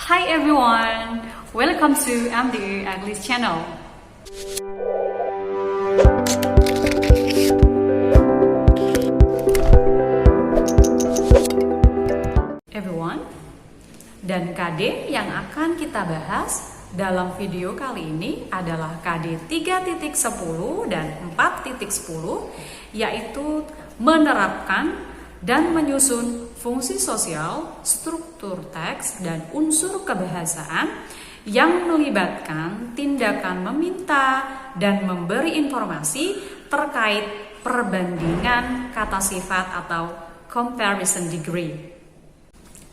Hi everyone, welcome to MDA English channel. Everyone, dan KD yang akan kita bahas dalam video kali ini adalah KD 3.10 dan 4.10, yaitu menerapkan dan menyusun fungsi sosial, struktur teks, dan unsur kebahasaan yang melibatkan tindakan meminta dan memberi informasi terkait perbandingan kata sifat atau comparison degree.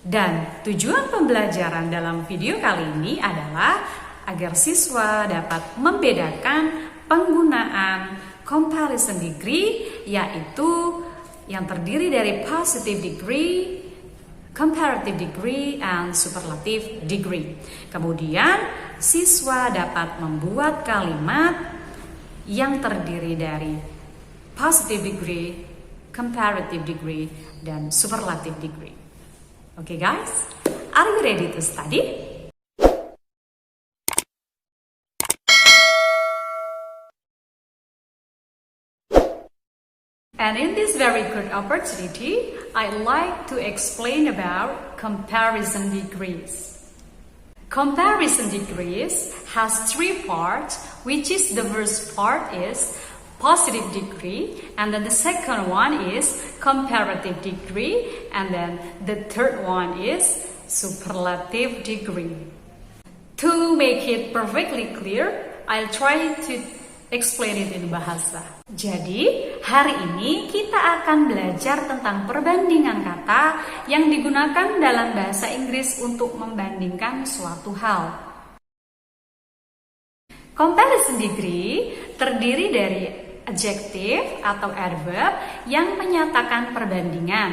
Dan tujuan pembelajaran dalam video kali ini adalah agar siswa dapat membedakan penggunaan comparison degree, yaitu yang terdiri dari positive degree, comparative degree, and superlative degree. Kemudian siswa dapat membuat kalimat yang terdiri dari positive degree, comparative degree, dan superlative degree. Okay guys, are you ready to study? And in this very good opportunity, I'd like to explain about comparison degrees. Comparison degrees has three parts, which is the first part is positive degree, and then the second one is comparative degree, and then the third one is superlative degree. To make it perfectly clear, I'll try to explain it in bahasa. Jadi, hari ini kita akan belajar tentang perbandingan kata yang digunakan dalam bahasa Inggris untuk membandingkan suatu hal. Comparison degree terdiri dari adjective atau adverb yang menyatakan perbandingan,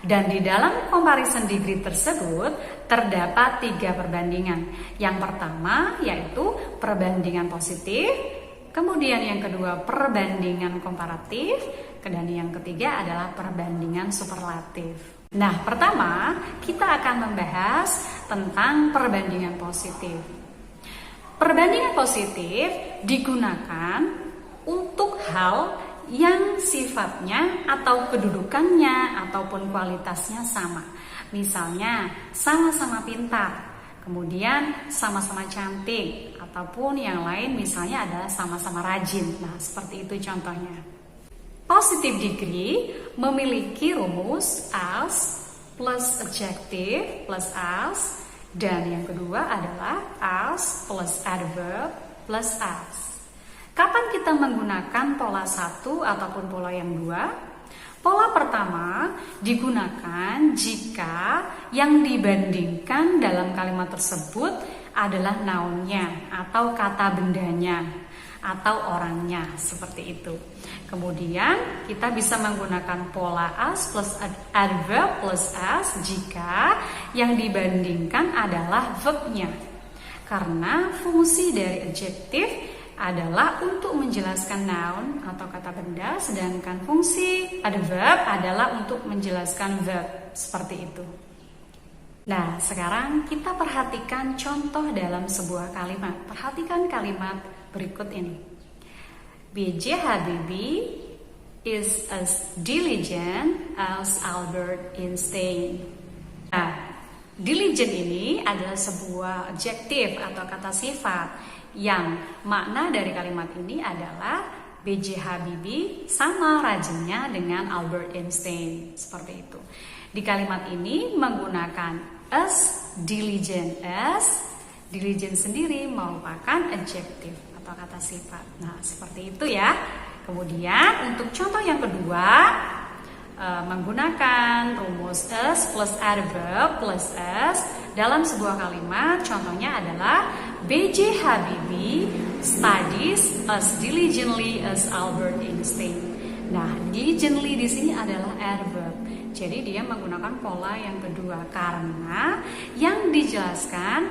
dan di dalam comparison degree tersebut terdapat 3 perbandingan. Yang pertama yaitu perbandingan positif, kemudian yang kedua perbandingan komparatif, dan yang ketiga adalah perbandingan superlatif. Nah, pertama kita akan membahas tentang perbandingan positif. Perbandingan positif digunakan untuk hal yang sifatnya atau kedudukannya ataupun kualitasnya sama. Misalnya sama-sama pintar, kemudian sama-sama cantik, ataupun yang lain misalnya adalah sama-sama rajin. Nah, seperti itu contohnya. Positive degree memiliki rumus as plus adjective plus as, dan yang kedua adalah as plus adverb plus as. Kapan kita menggunakan pola 1 ataupun pola yang 2? Pola pertama digunakan jika yang dibandingkan dalam kalimat tersebut adalah noun-nya atau kata bendanya atau orangnya, seperti itu. Kemudian kita bisa menggunakan pola as plus adverb plus as jika yang dibandingkan adalah verb-nya. Karena fungsi dari adjective adalah untuk menjelaskan noun atau kata benda, sedangkan fungsi adverb adalah untuk menjelaskan verb, seperti itu. Nah, sekarang kita perhatikan contoh dalam sebuah kalimat. Perhatikan kalimat berikut ini. B.J. Habibie is as diligent as Albert Einstein. Nah, diligent ini adalah sebuah adjektif atau kata sifat yang makna dari kalimat ini adalah B.J. Habibie sama rajinnya dengan Albert Einstein, seperti itu. Di kalimat ini menggunakan as diligent. As diligent sendiri merupakan adjektif atau kata sifat. Nah, seperti itu ya. Kemudian untuk contoh yang kedua, menggunakan rumus as plus adverb plus as dalam sebuah kalimat. Contohnya adalah B.J. Habibie studies as diligently as Albert Einstein. Nah, diligently di sini adalah adverb. Jadi dia menggunakan pola yang kedua karena yang dijelaskan,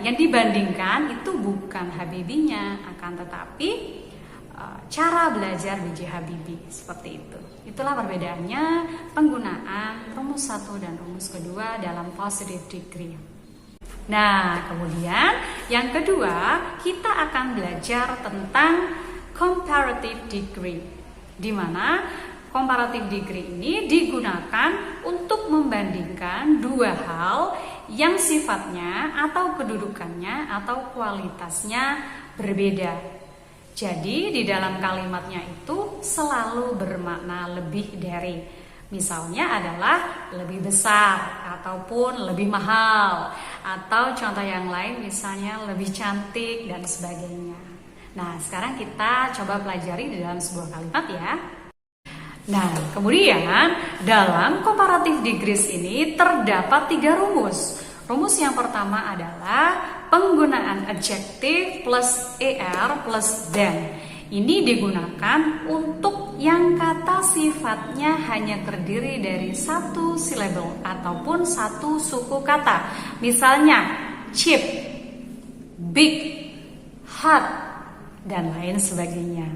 yang dibandingkan itu bukan Habibie-nya, akan tetapi cara belajar B.J. Habibie, seperti itu. Itulah perbedaannya penggunaan rumus 1 dan rumus kedua dalam positive degree. Nah, kemudian yang kedua, kita akan belajar tentang comparative degree, di mana comparative degree ini digunakan untuk membandingkan dua hal yang sifatnya atau kedudukannya atau kualitasnya berbeda. Jadi di dalam kalimatnya itu selalu bermakna lebih dari. Misalnya adalah lebih besar ataupun lebih mahal, atau contoh yang lain misalnya lebih cantik dan sebagainya. Nah, sekarang kita coba pelajari di dalam sebuah kalimat ya. Nah, kemudian dalam comparative degrees ini terdapat 3 rumus. Rumus yang pertama adalah penggunaan adjective plus er plus than. Ini digunakan untuk yang kata sifatnya hanya terdiri dari satu syllable ataupun satu suku kata. Misalnya cheap, big, hot, dan lain sebagainya.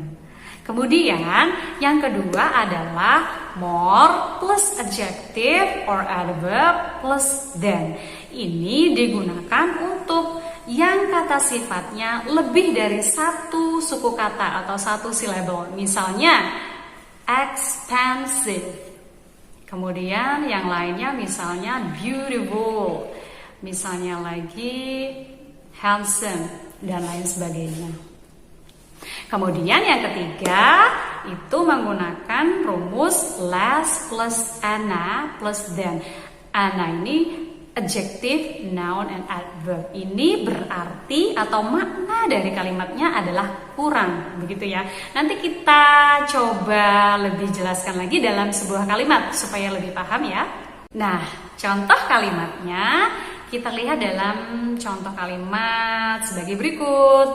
Kemudian yang kedua adalah more plus adjective or adverb plus than. Ini digunakan untuk yang kata sifatnya lebih dari satu suku kata atau satu syllable. Misalnya expensive. Kemudian yang lainnya misalnya beautiful. Misalnya lagi handsome dan lain sebagainya. Kemudian yang ketiga itu menggunakan rumus less plus ana plus than. Ana ini adjective, noun, and adverb. Ini berarti atau makna dari kalimatnya adalah kurang, begitu ya. Nanti kita coba lebih jelaskan lagi dalam sebuah kalimat supaya lebih paham ya. Nah, contoh kalimatnya kita lihat dalam contoh kalimat sebagai berikut.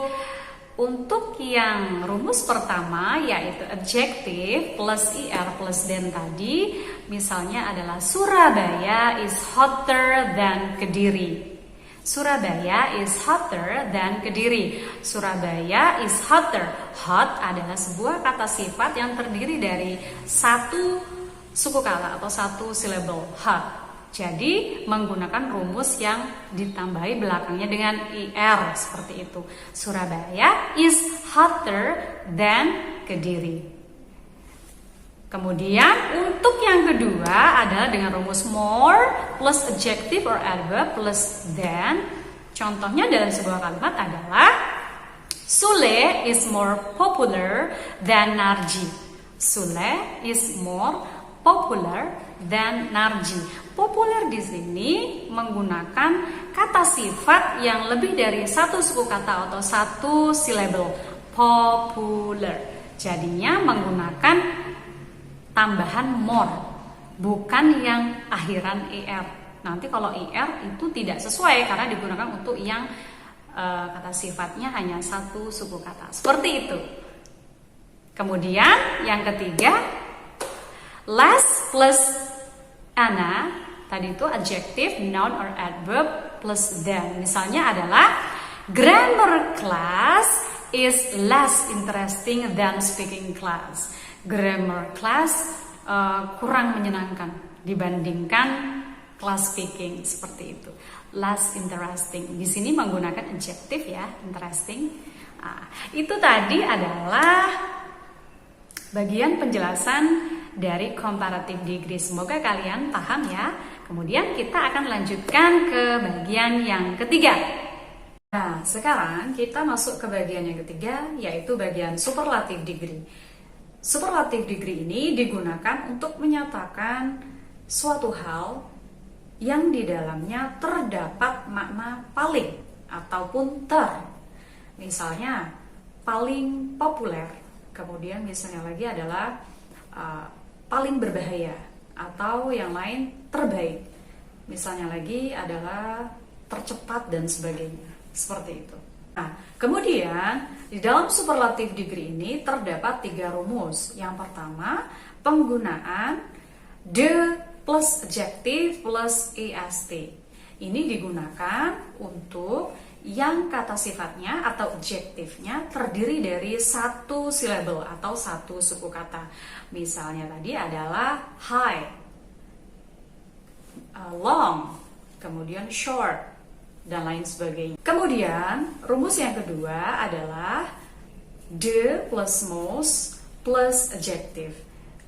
Untuk yang rumus pertama yaitu adjective plus er plus than tadi, misalnya adalah Surabaya is hotter than Kediri. Surabaya is hotter than Kediri. Surabaya is hotter. Hot adalah sebuah kata sifat yang terdiri dari satu suku kata atau satu syllable, hot. Jadi menggunakan rumus yang ditambahi belakangnya dengan er seperti itu. Surabaya is hotter than Kediri. Kemudian untuk yang kedua adalah dengan rumus more plus adjective or adverb plus than. Contohnya dalam sebuah kalimat adalah Sule is more popular than Narji. Sule is more popular than Narji. Populer di sini menggunakan kata sifat yang lebih dari satu suku kata atau satu syllable, popular. Jadinya menggunakan tambahan more, bukan yang akhiran er. Nanti kalau er itu tidak sesuai karena digunakan untuk yang kata sifatnya hanya satu suku kata. Seperti itu. Kemudian yang ketiga, less plus ana, tadi itu adjective, noun, or adverb plus than. Misalnya adalah grammar class is less interesting than speaking class. Grammar class kurang menyenangkan dibandingkan class speaking, seperti itu. Less interesting. Di sini menggunakan adjective ya, interesting. Itu tadi adalah bagian penjelasan dari comparative degree. Semoga kalian paham ya. Kemudian kita akan lanjutkan ke bagian yang ketiga. Nah, sekarang kita masuk ke bagian yang ketiga, yaitu bagian superlative degree. Superlative degree ini digunakan untuk menyatakan suatu hal yang di dalamnya terdapat makna paling ataupun ter. Misalnya paling populer. Kemudian misalnya lagi adalah paling berbahaya, atau yang lain terbaik. Misalnya lagi adalah tercepat dan sebagainya. Seperti itu. Nah, kemudian di dalam superlative degree ini terdapat 3 rumus. Yang pertama, penggunaan the plus adjective plus est. Ini digunakan untuk yang kata sifatnya atau adjektifnya terdiri dari satu syllable atau satu suku kata. Misalnya tadi adalah high, long, kemudian short, dan lain sebagainya. Kemudian rumus yang kedua adalah the plus most plus adjective.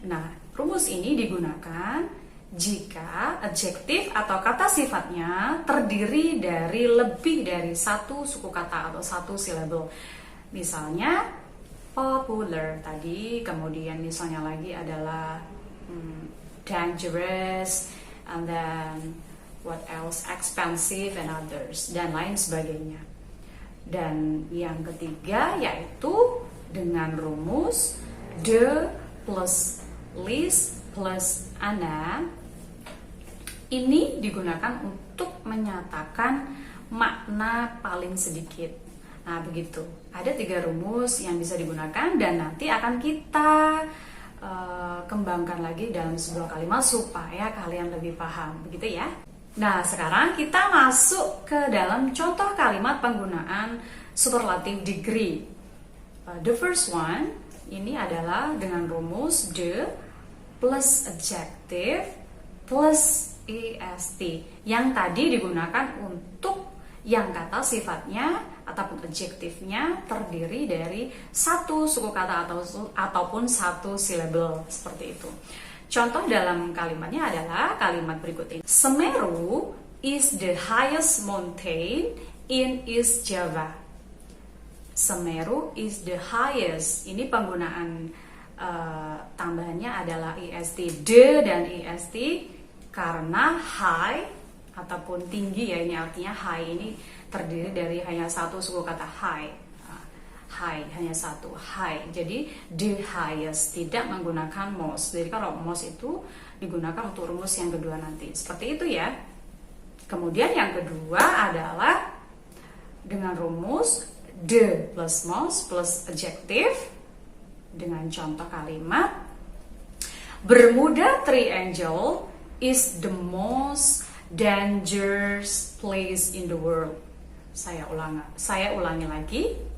Nah, rumus ini digunakan jika adjektif atau kata sifatnya terdiri dari lebih dari satu suku kata atau satu syllable. Misalnya popular tadi, kemudian misalnya lagi adalah dangerous, and then what else, expensive and others, dan lain sebagainya. Dan yang ketiga yaitu dengan rumus the plus least plus ana. Ini digunakan untuk menyatakan makna paling sedikit. Nah, begitu. Ada 3 rumus yang bisa digunakan dan nanti akan kita kembangkan lagi dalam sebuah kalimat supaya kalian lebih paham. Begitu ya. Nah, sekarang kita masuk ke dalam contoh kalimat penggunaan superlative degree. The first one ini adalah dengan rumus the plus adjective plus est yang tadi digunakan untuk yang kata sifatnya ataupun adjektifnya terdiri dari satu suku kata ataupun satu syllable, seperti itu. Contoh dalam kalimatnya adalah kalimat berikut ini. Semeru is the highest mountain in East Java. Semeru is the highest. Ini penggunaan tambahannya adalah est, the dan est karena high ataupun tinggi ya, ini artinya high ini terdiri dari hanya satu suku kata high. High hanya satu, high. Jadi the highest, tidak menggunakan most. Jadi kalau most itu digunakan untuk rumus yang kedua nanti. Seperti itu ya. Kemudian yang kedua adalah dengan rumus the plus most plus adjective dengan contoh kalimat Bermuda Triangle is the most dangerous place in the world. Saya ulangi lagi.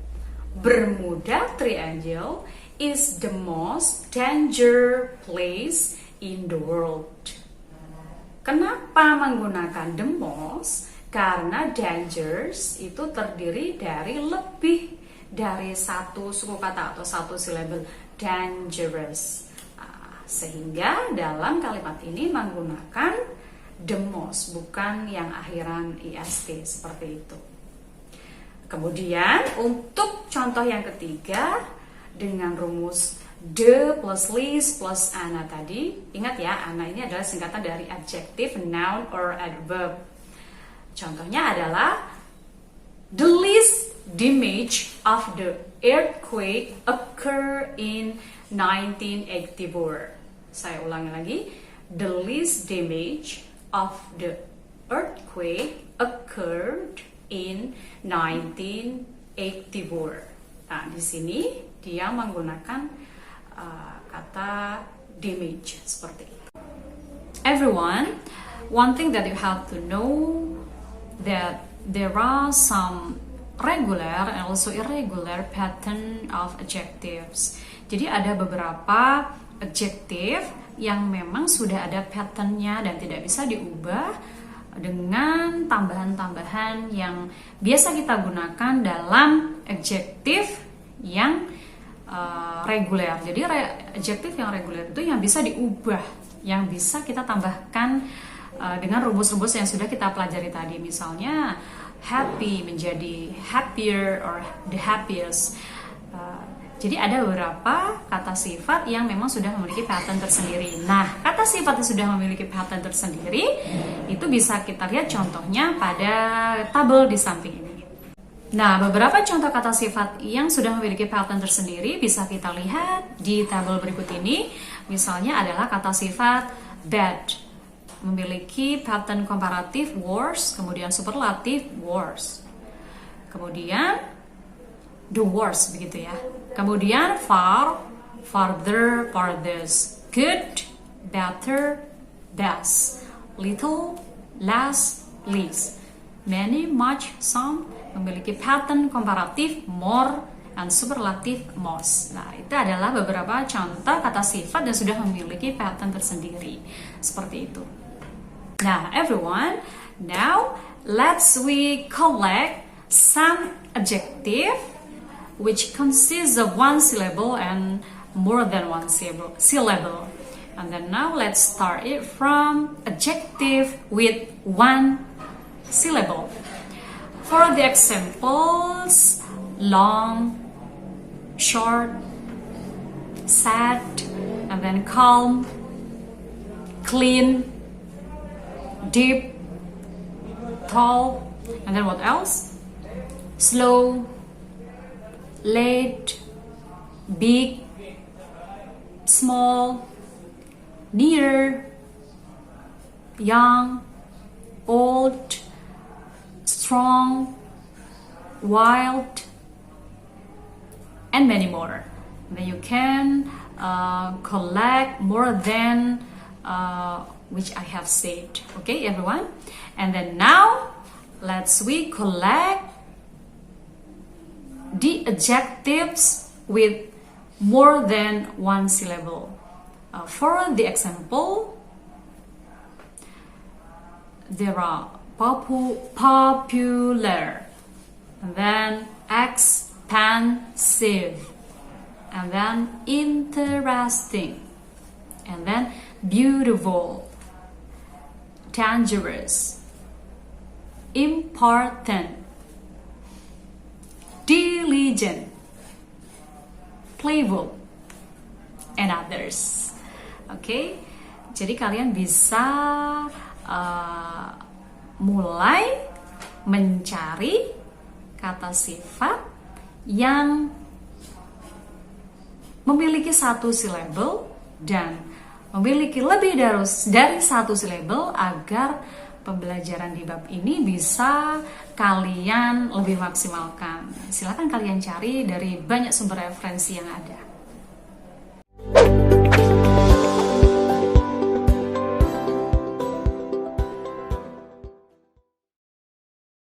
Bermuda Triangle is the most dangerous place in the world. Kenapa menggunakan the most? Karena dangerous itu terdiri dari lebih dari satu suku kata atau satu syllable, dangerous. Sehingga dalam kalimat ini menggunakan the most, bukan yang akhiran est, seperti itu. Kemudian untuk contoh yang ketiga dengan rumus the plus least plus ana tadi. Ingat ya, ana ini adalah singkatan dari adjective, noun, or adverb. Contohnya adalah the least damage of the earthquake occurred in 1984. Saya ulangi lagi, the least damage of the earthquake occurred in 1984. Nah, di sini dia menggunakan kata damage seperti itu. Everyone, one thing that you have to know that there are some regular and also irregular pattern of adjectives. Jadi ada beberapa adjektif yang memang sudah ada patternnya dan tidak bisa diubah dengan tambahan-tambahan yang biasa kita gunakan dalam adjektif yang reguler. Jadi adjektif yang reguler itu yang bisa diubah, yang bisa kita tambahkan dengan rumus-rumus yang sudah kita pelajari tadi. Misalnya happy menjadi happier or the happiest. Jadi ada beberapa kata sifat yang memang sudah memiliki pattern tersendiri. Nah, kata sifat yang sudah memiliki pattern tersendiri itu bisa kita lihat contohnya pada tabel di samping ini. Nah, beberapa contoh kata sifat yang sudah memiliki pattern tersendiri bisa kita lihat di tabel berikut ini. Misalnya adalah kata sifat bad, memiliki pattern komparatif worse, kemudian superlatif worse. Kemudian the worst, begitu ya. Kemudian far, farther, farthest, good, better, best, little, less, least, many, much, some, memiliki pattern komparatif more and superlatif most. Nah, itu adalah beberapa contoh kata sifat yang sudah memiliki pattern tersendiri. Seperti itu. Nah, everyone, now let's we collect some adjective which consists of one syllable and more than one syllable. And then now let's start it from adjective with one syllable. For the examples, long, short, sad, and then calm, clean, deep, tall, and then what else? Slow, late, big, small, near, young, old, strong, wild, and many more. Then you can collect more than which I have said. Okay, everyone? And then now let's we collect the adjectives with more than one syllable. For the example, there are popular, and then expensive, and then interesting, and then beautiful, dangerous, important, diligent, playful, and others. Oke, jadi kalian bisa mulai mencari kata sifat yang memiliki satu syllable dan memiliki lebih dari satu syllable agar pembelajaran di bab ini bisa kalian lebih maksimalkan. Silakan kalian cari dari banyak sumber referensi yang ada.